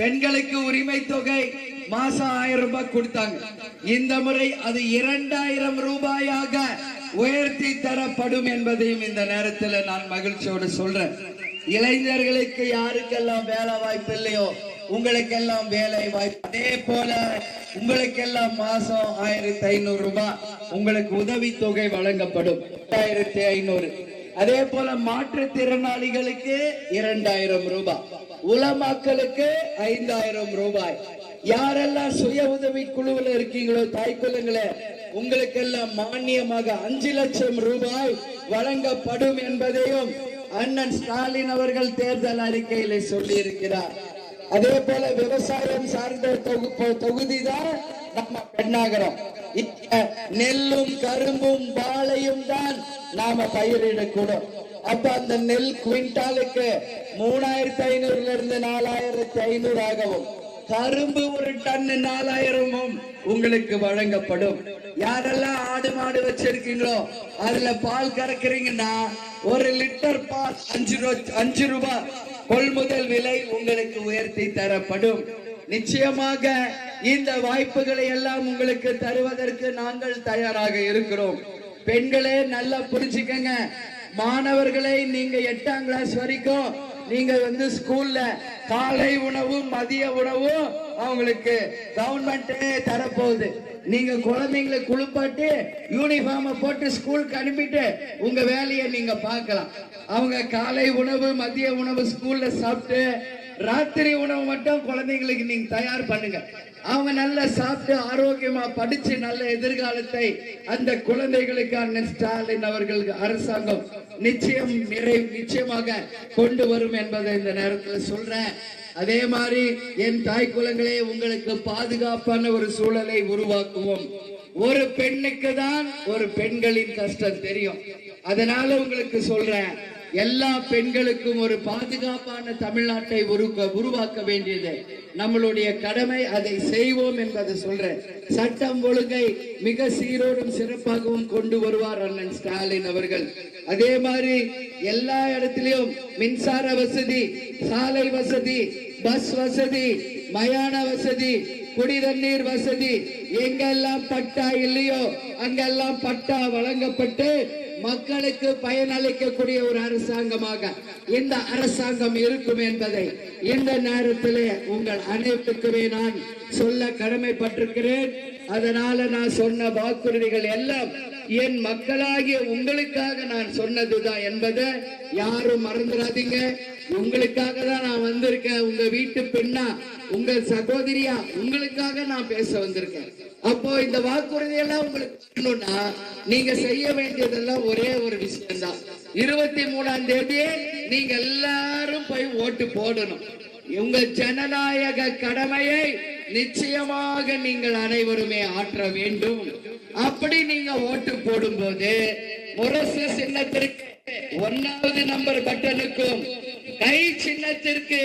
பெண்களுக்கு உரிமை தொகை மாசம் 1000 ரூபாய் கொடுத்தாங்க. இந்த முறை அது 2000 ரூபாயாக உயர்த்தி தரப்படும் என்பதையும் இந்த நேரத்தில் நான் மகிழ்ச்சியோடு சொல்றேன். இளைஞர்களுக்கு யாருக்கெல்லாம் வேலை வாய்ப்பு இல்லையோ உங்களுக்கெல்லாம் வேலை வாய்ப்பு. அதே போல உங்களுக்கெல்லாம் மாசம் 1500 ரூபாய் உங்களுக்கு உதவி தொகை வழங்கப்படும். 1500. அதே போல மாற்றுத்திறனாளிகளுக்கு 2000 ரூபாய், உலமாக்களுக்கு 5000 ரூபாய். யாரெல்லாம் சுய உதவி குழுவில் இருக்கீங்களோ தாய்க்குள்ளங்களே, உங்களுக்கு எல்லாம் மானியமாக 5 லட்சம் ரூபாய் வழங்கப்படும் என்பதையும் அண்ணன் ஸ்டாலின் அவர்கள் தேர்தல் அறிக்கையில சொல்லி இருக்கிறார். அதே போல விவசாயம் சார்ந்த தொகுதி தான் நம்ம பெண்ணாகரம். நெல்லும் கரும்பும் வாழையும் தான் நாம பயிரிடக்கூடும். அப்ப அந்த நெல் குவிண்டாலுக்கு 3500 இருந்து 4500 ஆகவும், கரும்பு ஒரு டன் 4000 உங்களுக்கு வழங்கப்படும். யாரெல்லாம் ஆடு மாடு வச்சிருக்கீங்களோ அதுல பால் கறக்குறீங்கன்னா 1 லிட்டர் பால் 5 ரூபாய் கொள்முதல் விலை உங்களுக்கு உயர்த்தி தரப்படும். நிச்சயமாக இந்த வாய்ப்புகளை எல்லாம் உங்களுக்கு தருவதற்கு நாங்கள் தயாராக இருக்கிறோம். பெண்களே நல்லா புரிஞ்சுக்கங்க. மாணவர்களை நீங்க 8ஆம் கிளாஸ் வரைக்கும் நீங்க ஸ்கூல்ல காலை உணவும் மதிய உணவும் அவங்களுக்கு கவர்மெண்டே தரப்போகுது. நீங்க குழந்தைங்களை குளிப்பாட்டி யூனிஃபார்ம் போட்டு ஸ்கூலுக்கு அனுப்பிட்டு உங்க வேலையை நீங்க பார்க்கலாம். அவங்க காலை உணவு மதிய உணவு ஸ்கூல்ல சாப்பிட்டு ராத்திரி உணவு மட்டும் குழந்தைங்களுக்கு நீங்க தயார் பண்ணுங்க. அவங்க நல்லா சாப்பிட்டு ஆரோக்கியமா படிச்சு நல்ல எதிர்காலத்தை அந்த குழந்தைகளுக்கு அண்ணன் ஸ்டாலின் அவர்கள் அரசாங்கம் நிச்சயமாக கொண்டு வரும் என்பதை இந்த நேரத்தில் சொல்றேன். அதே மாதிரி என் தாய் குலங்களே, உங்களுக்கு பாதுகாப்பான ஒரு சூழலை உருவாக்குவோம். ஒரு பெண்ணுக்கு தான் ஒரு பெண்களின் கஷ்டம் தெரியும். அதனால உங்களுக்கு சொல்றேன், எல்லா பெண்களுக்கும் ஒரு பாதுகாப்பான தமிழ்நாட்டை உருவாக்க வேண்டியது நம்மளுடைய கடமை. அதை செய்வோம் என்பதை சொல்றேன். சட்டம் ஒழுங்கை மிக சீரோடும் சிறப்பாகவும் கொண்டு வருவார் அண்ணன் ஸ்டாலின் அவர்கள். அதே மாதிரி எல்லா இடத்திலும் மின்சார வசதி, சாலை வசதி, பஸ் வசதி, மயான வசதி, குடி தண்ணீர் வசதி, எங்கெல்லாம் பட்டா இல்லையோ அங்கெல்லாம் பட்டா வழங்கப்பட்டு மக்களுக்கு பயனளிக்கக்கூடிய ஒரு அரசாங்கமாக இந்த அரசாங்கம் இருக்கும் என்பதை இந்த நேரத்திலே உங்கள் அனைவருக்குமே நான் சொல்ல கடமைப்பட்டிருக்கிறேன். அதனால நான் சொன்ன வாக்குறுதிகள் எல்லாம் என் மக்களாகிய உங்களுக்காக நான் சொன்னதுதான் என்பதை யாரும் மறந்துடாதீங்க. உங்களுக்காக தான் நான் வந்திருக்கேன். உங்க வீட்டு பெண்ணா, உங்க சகோதரியா, உங்களுக்காக நான் பேச வந்திருக்கேன். அப்போ இந்த வாக்குறுதி எல்லாம் உங்களுக்கு நீங்க செய்ய வேண்டியதெல்லாம் ஒரே ஒரு விஷயம் தான். 23ஆம் தேதி நீங்க எல்லாரும் போய் ஓட்டு போடணும். உங்கள் ஜனநாயக கடமையை நிச்சயமாக நீங்கள் அனைவருமே ஆற்ற வேண்டும். அப்படி நீங்க ஓட்டு போடும் போது முரசு சின்னத்திற்கு 1வது நம்பர் பட்டனுக்கும் கை சின்னத்திற்கு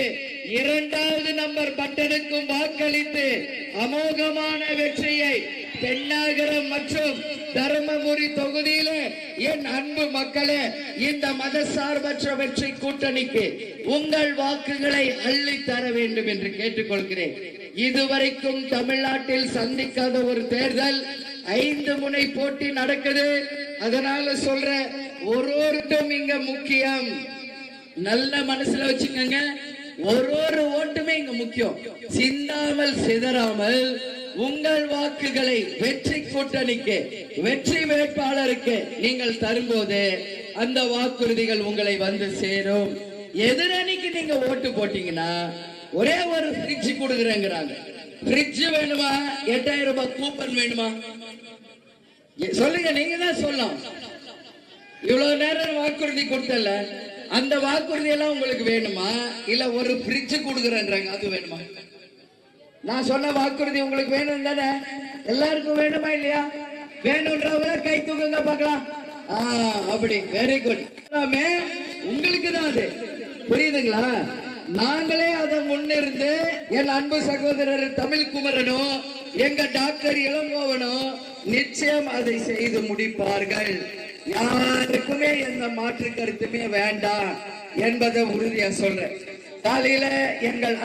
2வது நம்பர் பட்டனுக்கும் வாக்களித்து அமோகமான வெற்றியை பெண்ணாகரம் மற்றும் தருமபுரி தொகுதியில என் அன்பு மக்களே, இந்த மதசார்பற்ற வெற்றி கூட்டணிக்கு உங்கள் வாக்குகளை அள்ளி தர வேண்டும் என்று கேட்டுக்கொள்கிறேன். இதுவரைக்கும் தமிழ்நாட்டில் சந்திக்காத ஒரு தேர்தல், 5 முனை போட்டி நடக்குது. அதனால சொல்ற ஒருவருக்கும் இங்க முக்கியம். நல்ல மனசுல வச்சுக்கோங்க, ஒரு ஓட்டுமே இங்க முக்கியம். சிந்தாமல் சிதறாமல் உங்கள் வாக்குகளை வெற்றி கூட்டணிக்கு, வெற்றி வேட்பாளருக்கு நீங்கள் தரும்போது அந்த வாக்குறுதிகள் உங்களை வந்து சேரும். எதிரணிக்கு நீங்க ஓட்டு போட்டீங்கன்னா ஒரே ஒரு ஃப்ரிட்ஜ் கொடுக்குறேங்கிறாங்க. ஃப்ரிட்ஜ் வேணுமா? 8000 ரூபாய் கூப்பன் வேணுமா? சொல்லுங்க, நீங்க தான் சொல்லலாம். இவ்வளவு நேரம் வாக்குறுதி கொடுத்தல, அந்த வாக்குறுதி எல்லாம் உங்களுக்கு வேணுமா? இல்ல ஒரு ஃப்ரிட்ஜ் கொடுக்குறேன்றாங்க, அது வேணுமா? நான் சொன்ன வாக்குறுதி உங்களுக்கு வேணும் தானே? எல்லாருக்கும் வேணுமா இல்லையா? வேணும்ன்றவங்க கை தூக்குங்க பார்க்கலாம். அப்படி, வெரி குட். உங்களுக்கு தான் அது, புரியுதுங்களா? நாங்களே அதை முன்னிருந்து என் அன்பு சகோதரர் தமிழ் குமரனும் எங்க டாக்டர் இளங்கோவனும் நிச்சயம் அதை செய்து முடிப்பார்கள். யாருக்குமே எந்த மாற்று கருத்துமே வேண்டாம் என்பதை உறுதியா சொல்றேன். காலையில எங்கள்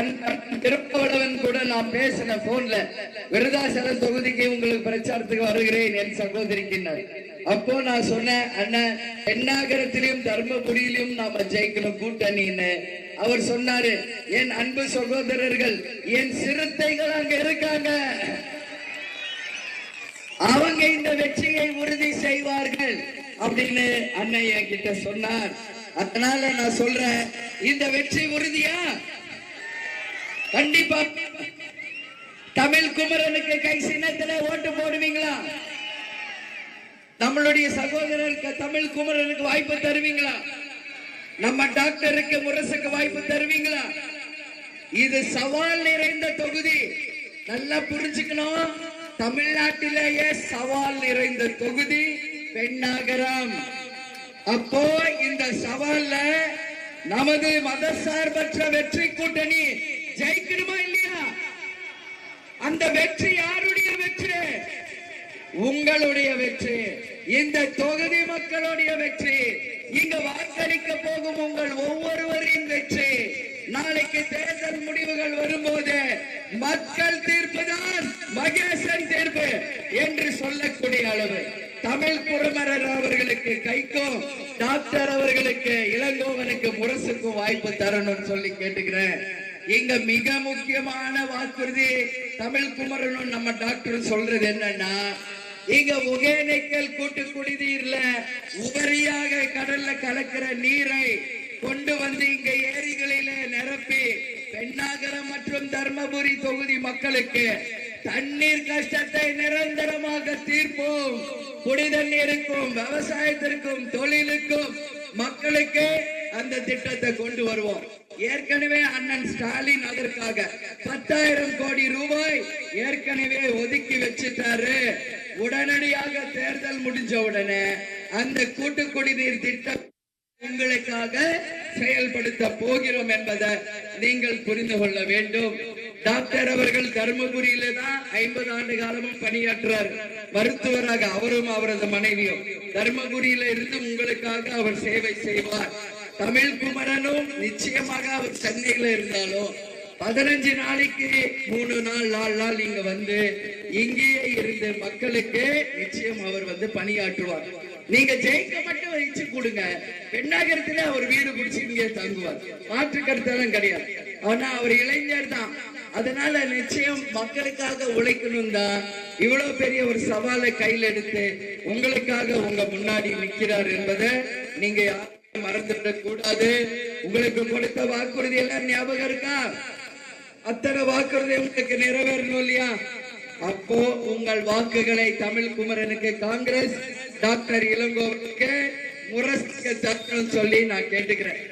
திருப்பவளவன் கூட நான் பேசின போன்ல விருதாசலம் தொகுதிக்கு உங்களுக்கு பிரச்சாரத்துக்கு வருகிறேன் என் சகோதரிக்கின்றார். அப்போ நான் சொன்னேன், அண்ணன் பெண்ணாகரத்திலும் தர்மபுரியிலும் நாம ஜெயிக்கணும் கூட்டணின்னு. அவர் சொன்னாரு, என் அன்பு சகோதரர்கள், என் சிறுத்தைகள் அங்க இருக்காங்க, அவங்க இந்த வெற்றியை உறுதி செய்வார்கள் அப்படின்னு அண்ணன் என்கிட்ட சொன்னார். அதனால நான் சொல்றேன், இந்த வெற்றி உறுதியா? கண்டிப்பா. தமிழ் குமரனுக்கு கை சின்னத்துல ஓட்டு போடுவீங்களா? நம்மளுடைய சகோதரருக்கு தமிழ் குமரனுக்கு வாய்ப்பு தருவீங்களா? நம்ம டாக்டருக்கு முரசுக்கு வாய்ப்பு தருவீங்களா? இது சவால் நிறைந்த தொகுதி, நல்லா புரிஞ்சுக்கணும். தமிழ்நாட்டிலேயே சவால் நிறைந்த தொகுதி பெண்ணாகரம். அப்போ இந்த சவால்ல நமது மதசார்பற்ற வெற்றி கூட்டணி ஜெயிக்கணுமா இல்லையா? அந்த வெற்றி யாருடைய வெற்றி? உங்களுடைய வெற்றி, இந்த தொகுதி மக்களுடைய வெற்றி, இங்க வாக்களிக்க போகும் உங்கள் ஒவ்வொருவரின் வெற்றி. நாளைக்கு தேர்தல் முடிவுகள் வரும்போது மக்கள் தீர்ப்பு தான் மகேசன் தீர்ப்பு என்று சொல்லக்கூடிய அளவு தமிழ் குமரர் அவர்களுக்கு கைக்கும் டாக்டர் அவர்களுக்கு இளங்கோவனுக்கு முரசுக்கும் வாய்ப்பு தரணும்னு சொல்லி கேட்டுக்கிறேன். இங்க மிக முக்கியமான வாக்குறுதி தமிழ் குமரனும் நம்ம டாக்டர் சொல்றது என்னன்னா, இங்க ஒகேனக்கல் கூட்டு குடிநீர்ல உபரியாக கடல்ல கலக்கிற நீரை கொண்டு வந்து இங்க ஏரிகளில நிரப்பி பெண்ணாகரம் மற்றும் தர்மபுரி தொகுதி மக்களுக்கு தண்ணீர் கஷ்டத்தை நிரந்தரமாக தீர்ப்போம். குடி தண்ணீருக்கும் விவசாயத்திற்கும் தொழிலுக்கும் மக்களுக்கு அந்த திட்டத்தை கொண்டு வருவோம். ஏற்கனவே அண்ணன் ஸ்டாலின் அதற்காக 10,000 கோடி ரூபாய் ஏற்கனவே ஒதுக்கி வச்சிட்டாரு. உடனடியாக தேர்தல் முடிஞ்ச உடனே அந்த கூட்டு குடிநீர் திட்டம் உங்களுக்காக செயல்படுத்த போகிறோம் என்பதை நீங்கள் புரிந்து கொள்ள வேண்டும். டாக்டர் அவர்கள் தர்மபுரியில தான் 50 ஆண்டு காலமும் பணியாற்றார் மருத்துவராக. அவரும் அவரது மனைவியும் தர்மபுரியில இருந்து உங்களுக்காக அவர் சேவை செய்வார். தமிழ் குமரனும் நிச்சயமாக அவர் சென்னையில இருந்தாலும் 15 நாளைக்கு 3 நாள் 4 நாள் இங்க வந்து இங்கேயே இருந்து மக்களுக்கு நிச்சயம் அவர் வந்து பணியாற்றுவார். நீங்க ஜெயிக்க மட்டும் வச்சு கொடுங்க. பெண்ணாகரத்துல அவர் வீடு பிடிச்சி இங்கே தங்குவார், மாற்று கருத்தெல்லாம் கிடையாது. ஆனா அவர் இளைஞர் தான், அதனால நிச்சயம் மக்களுக்காக உழைக்கணும் தான் இவ்வளவு பெரிய ஒரு சவாலை கையில் எடுத்து உங்களுக்காக உங்க முன்னாடி நிற்கிறார் என்பதை நீங்க யாரும் மறந்துவிடக் கூடாது. உங்களுக்கு கொடுத்த வாக்குறுதி எல்லாம் ஞாபகம் இருக்கா? அத்தனை வாக்குறுதி உங்களுக்கு நிறைவேறணும் இல்லையா? அப்போ உங்கள் வாக்குகளை தமிழ் குமரனுக்கு காங்கிரஸ் டாக்டர் இளங்கோவனுக்கு முரசுக்கு தரணும்னு சொல்லி நான் கேட்டுக்கிறேன்.